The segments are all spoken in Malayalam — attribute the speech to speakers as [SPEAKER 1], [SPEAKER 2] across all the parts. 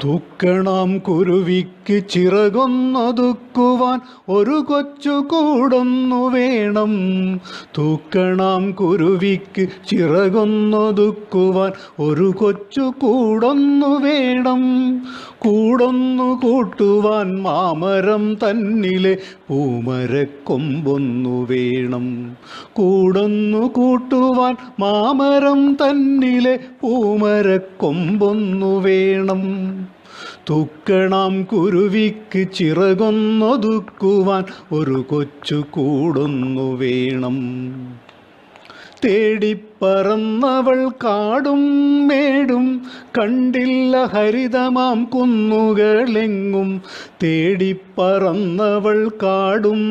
[SPEAKER 1] തൂക്കണം കുരുവിക്ക് ചിറകൊന്നൊതുക്കുവാൻ ഒരു കൊച്ചു കൂടൊന്നു വേണം. തൂക്കണം കുരുവിക്ക് ചിറകൊന്നൊതുക്കുവാൻ ഒരു കൊച്ചു കൂടൊന്നു വേണം. കൂടൊന്നു കൂട്ടുവാൻ മാമരം തന്നിലെ പൂമരക്കൊമ്പൊന്നു വേണം. കൂടൊന്നു കൂട്ടുവാൻ മാമരം തന്നിലെ പൂമരക്കൊമ്പൊന്നു വേണം. തൂക്കണം കുരുവിക്ക് ചിറകൊന്നൊതുക്കുവാൻ ഒരു കൊച്ചു കൂടൊന്നു വേണം. തേടിപ്പറന്നവൾ കാടും മേടും കണ്ടില്ല ഹരിതമാം കുന്നുകളെങ്ങും. തേടിപ്പറന്നവൾ കാടും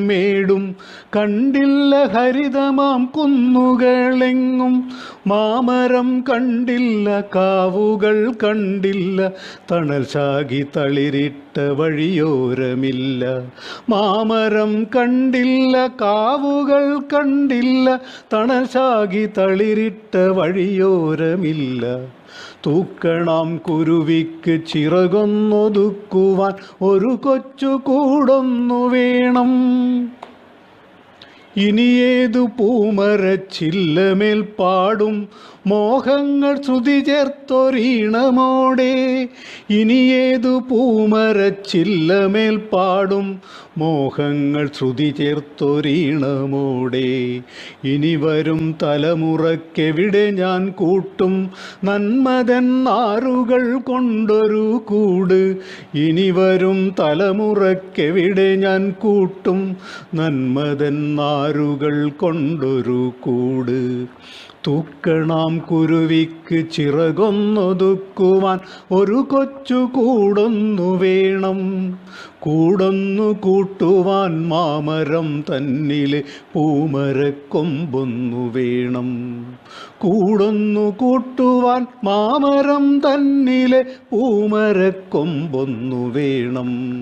[SPEAKER 1] മേടും കണ്ടില്ല ഹരിതമാം കുന്നുകളെങ്ങും. മാമരം കണ്ടില്ല, കാവുകൾ കണ്ടില്ല, തണൽ ശാഖി തളിരിട്ട വഴിയോരമില്ല. മാമരം കണ്ടില്ല, കാവുകൾ കണ്ടില്ല, തണൽ ശാഖി തളിരിട്ട വഴിയോരമില്ല. തൂക്കണം കുരുവിക്ക് ചിറകൊന്നൊതുക്കുവാൻ ഒരു കൊച്ചു കൂടൊന്നു വേണം. ഇനിയേതു പൂമരച്ചില്ലമേൽ പാടും മോഹങ്ങൾ ശ്രുതി ചേർത്തൊരീണമോടെ. ഇനിയേതു പൂമരച്ചില്ലമേൽ പാടും മോഹങ്ങൾ ശ്രുതി ചേർത്തൊരീണമോടെ. ഇനി വരും തലമുറക്കെവിടെ ഞാൻ കൂട്ടും നന്മതൻ നാരുകൾ കൊണ്ടൊരു കൂട്. ഇനി വരും തലമുറക്കെവിടെ ഞാൻ കൂട്ടും നന്മതൻ നാരുകൾ കൊണ്ടൊരു കൂട്. തൂക്കണം കുരുവിക്ക് ചിറകൊന്നൊതുക്കുവാൻ ഒരു കൊച്ചു കൂടൊന്നു വേണം. കൂടൊന്നു കൂട്ടുവാൻ മാമരം തന്നിലെ പൂമരക്കൊമ്പൊന്നു വേണം. കൂടൊന്നു കൂട്ടുവാൻ മാമരം തന്നിലെ പൂമരക്കൊമ്പൊന്നു വേണം.